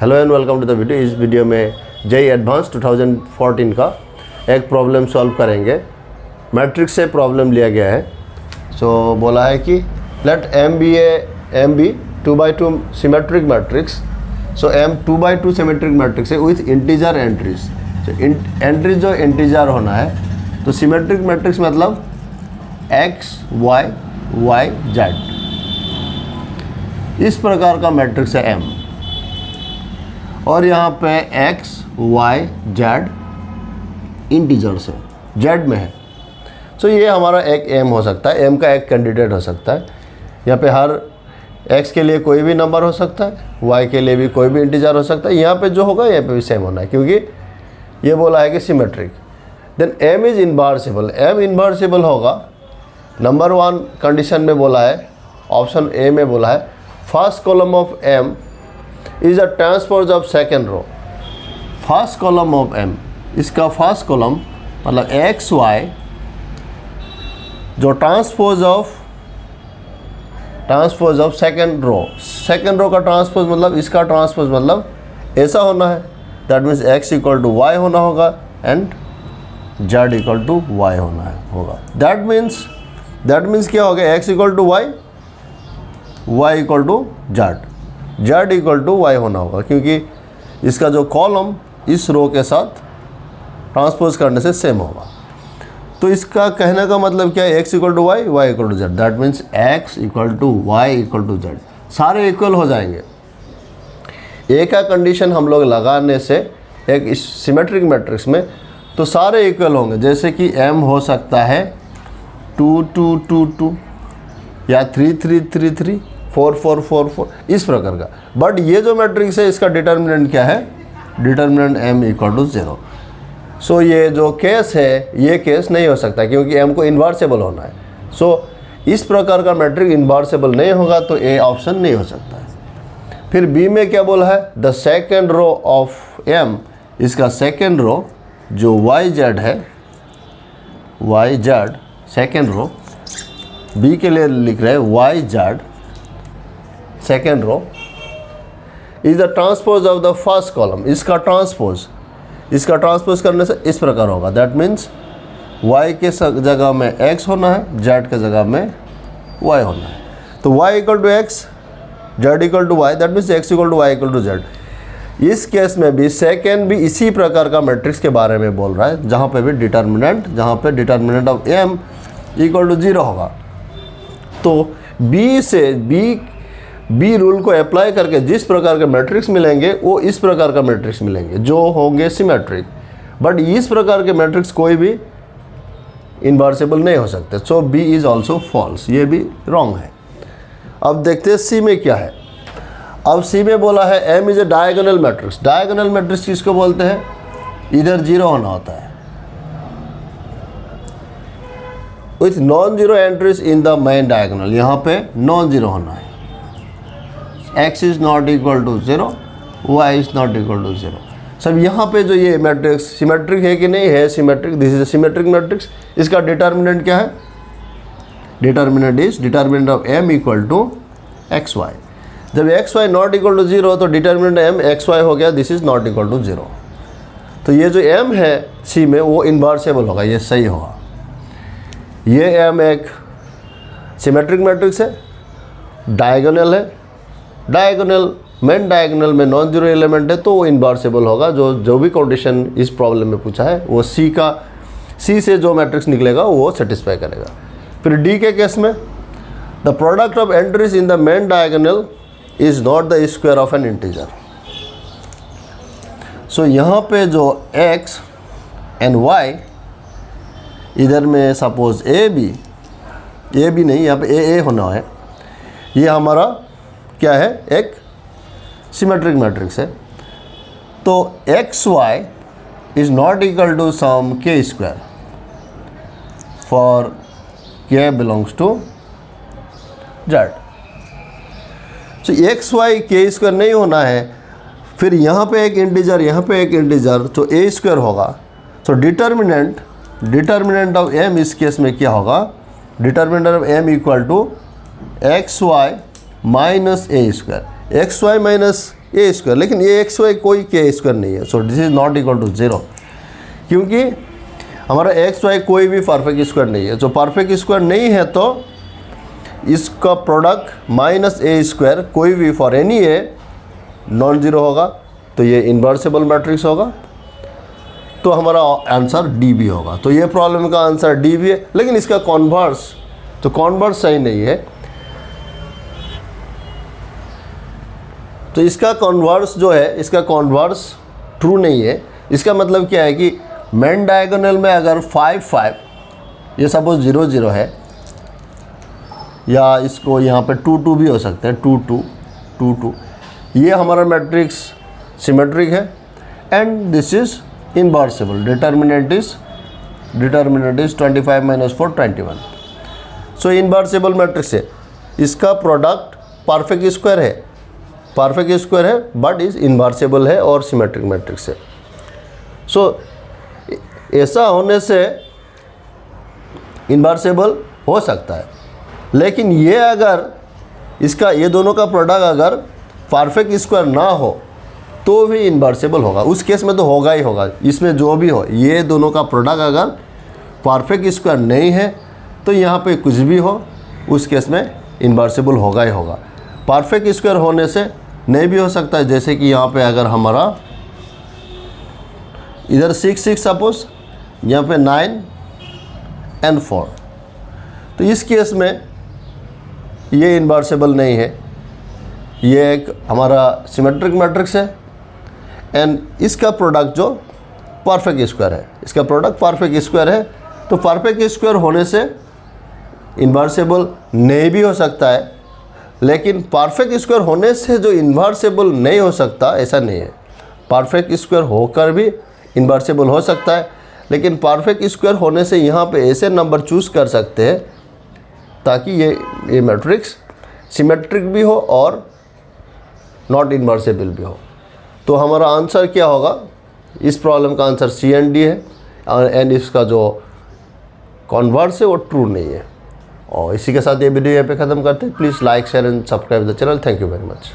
Hello and welcome to the video. इस video में JEE advance 2014 का एक प्रॉब्लम सॉल्व करेंगे। मैट्रिक्स से प्रॉब्लम लिया गया है। सो बोला है कि let M be 2x2 symmetric matrix. So M 2x2 symmetric matrix है विथ इंटीजर एंट्रीज। एंट्रीज जो इंटीजर होना है, तो सिमेट्रिक मैट्रिक्स मतलब x y y z, इस प्रकार का मैट्रिक्स है M। और यहाँ पे x y z इंटीजर्स है, z में है। सो ये हमारा एक m हो सकता है, m का एक कैंडिडेट हो सकता है। यहाँ पे हर x के लिए कोई भी नंबर हो सकता है, y के लिए भी कोई भी इंटीजर हो सकता है। यहाँ पे जो होगा यहाँ पे भी सेम होना है, क्योंकि ये बोला है कि symmetric. Then m is invertible. m invertible होगा। नंबर 1 कंडीशन में बोला है, ऑप्शन ए में बोला है, first column of m is a transpose of second row. First column of m, इसका फर्स्ट कॉलम मतलब एक्स वाई जो transpose of second row. Second row का ट्रांसपोज मतलब इसका ट्रांसपोज मतलब ऐसा होना है। That means x equal to y होना होगा and z equal to y होगा। दैट मीन्स क्या हो गया, x equal to y, y equal to z equal to y होना होगा, क्योंकि इसका जो कॉलम इस रो के साथ ट्रांसपोज करने से सेम होगा। तो इसका कहने का मतलब क्या है, x equal to y, y equal to z। That means x equal to y equal to z सारे इक्वल हो जाएंगे। एक का कंडीशन हम लोग लगाने से एक सिमेट्रिक मैट्रिक्स में तो सारे इक्वल होंगे। जैसे कि m हो सकता है 2 2 2 2 या 3 3 3 3 4 4 4 4, इस प्रकार का। बट ये जो मैट्रिक्स है इसका डिटर्मिनेंट क्या है, डिटर्मिनेंट m इक्वल टू 0। सो ये जो केस है ये केस नहीं हो सकता, क्योंकि m को इन्वर्सेबल होना है। सो इस प्रकार का मैट्रिक इन्वर्सेबल नहीं होगा, तो ए ऑप्शन नहीं हो सकता है। फिर बी में क्या बोला है, the second row of m, इसका सेकेंड रो जो y z है, y z second row, B के लिए लिख रहे हैं y z second row is the transpose of the first column. इसका ट्रांसपोज करने से इस प्रकार होगा। दैट मीन्स y के जगह में x होना है, z के जगह में y होना है। तो y equal to x, z equal to y, that means x equal to y equal to z। इस केस में भी सेकेंड भी इसी प्रकार का मैट्रिक्स के बारे में बोल रहा है, जहाँ पे भी determinant of m equal to 0 होगा। तो बी रूल को अप्लाई करके जिस प्रकार के मैट्रिक्स मिलेंगे वो इस प्रकार का मैट्रिक्स मिलेंगे, जो होंगे सिमेट्रिक। बट इस प्रकार के मैट्रिक्स कोई भी इन्वर्सेबल नहीं हो सकते। सो बी इज़ ऑल्सो फॉल्स, ये भी रॉन्ग है। अब देखते हैं सी में क्या है। अब सी में बोला है m is a diagonal matrix. Diagonal matrix किसको बोलते हैं, इधर 0 होना होता है with non zero entries in the main diagonal. यहाँ पे नॉन जीरो होना है, x is not equal to 0, y is not equal to 0। सब यहाँ पे जो ये मैट्रिक्स सिमेट्रिक है कि नहीं है, symmetric, this is a symmetric matrix. इसका डिटर्मिनेंट क्या है, determinant of m equal to x Y. जब X Y not equal to 0 तो डिटर्मिनेंट m एक्स वाई हो गया, this is not equal to 0। तो ये जो m है सी में वो इन्वर्सेबल होगा, ये सही होगा। ये m एक सिमेट्रिक मैट्रिक्स है, डायगोनल है। मेन डायगोनल में नॉन जीरो एलिमेंट है, तो वो इन्वर्सेबल होगा। जो भी कंडीशन इस प्रॉब्लम में पूछा है वो सी से जो मैट्रिक्स निकलेगा वो सेटिस्फाई करेगा। फिर डी के केस में the product of entries in the main diagonal is not the square of an integer. So यहाँ पे जो x एंड y, इधर में सपोज ए बी नहीं, यहाँ पे ए होना है। ये हमारा क्या है, एक सिमेट्रिक मैट्रिक्स है। तो X Y is not equal to some k square for k belongs to Z. So X Y k square नहीं होना है। फिर यहाँ पे एक इंटीजर, यहाँ पे एक इंटीजर, तो ए स्क्वायर होगा। तो डिटर्मिनेंट ऑफ m इस केस में क्या होगा, determinant of m equal to x y minus a square. X y minus a square, लेकिन ये एक्स वाई कोई के स्क्वायर नहीं है, so this is not equal to 0, क्योंकि हमारा एक्स वाई कोई भी परफेक्ट स्क्वायर नहीं है। जो परफेक्ट स्क्वायर नहीं है तो इसका प्रोडक्ट माइनस ए स्क्वायर कोई भी for any a non zero होगा, तो ये इन्वर्सिबल मैट्रिक्स होगा, तो हमारा आंसर डी बी होगा। तो ये प्रॉब्लम का आंसर डी बी है, लेकिन इसका कॉन्वर्स, तो कॉन्वर्स सही नहीं है, तो इसका कॉन्वर्स जो है, इसका कॉन्वर्स ट्रू नहीं है। इसका मतलब क्या है कि मेन डायगोनल में अगर 5 5, ये सपोज 0 0 है, या इसको यहाँ पे 2 2 भी हो सकते हैं, 2 2 2 2, ये हमारा मैट्रिक्स सिमेट्रिक है and this is invertible. Determinant is 25 - 4 21। So invertible matrix है, इसका प्रोडक्ट परफेक्ट स्क्वायर है, परफेक्ट स्क्वायर है बट इज इनवर्सिबल है और सिमेट्रिक मैट्रिक्स है। सो ऐसा होने से इनवर्सिबल हो सकता है, लेकिन ये अगर इसका ये दोनों का प्रोडक्ट अगर परफेक्ट स्क्वायर ना हो तो भी इनवर्सिबल होगा, उस केस में तो होगा ही होगा। इसमें जो भी हो, ये दोनों का प्रोडक्ट अगर परफेक्ट स्क्वायर नहीं है तो यहाँ पे कुछ भी हो, उस केस में इनवर्सिबल होगा ही होगा। परफेक्ट स्क्वायर होने से नहीं भी हो सकता है, जैसे कि यहाँ पे अगर हमारा इधर 6 6 सपोज, यहाँ पे 9 and 4, तो इस केस में ये इनवर्सिबल नहीं है, ये एक हमारा सिमेट्रिक मैट्रिक्स है एंड इसका प्रोडक्ट जो परफेक्ट स्क्वायर है, इसका प्रोडक्ट परफेक्ट स्क्वायर है, तो परफेक्ट स्क्वायर होने से इनवर्सिबल नहीं भी हो सकता है, लेकिन परफेक्ट स्क्वायर होने से जो इनवर्सिबल नहीं हो सकता ऐसा नहीं है। परफेक्ट स्क्वायर होकर भी इनवर्सिबल हो सकता है, लेकिन परफेक्ट स्क्वायर होने से यहाँ पे ऐसे नंबर चूज़ कर सकते हैं ताकि ये मैट्रिक्स सिमेट्रिक भी हो और नॉट इनवर्सिबल भी हो। तो हमारा आंसर क्या होगा, इस प्रॉब्लम का आंसर सी एंड डी है, एंड इसका जो कॉन्वर्स है वो ट्रू नहीं है। और इसी के साथ ये वीडियो यहाँ पे ख़त्म करते हैं। Please like share and subscribe the channel. Thank you very much.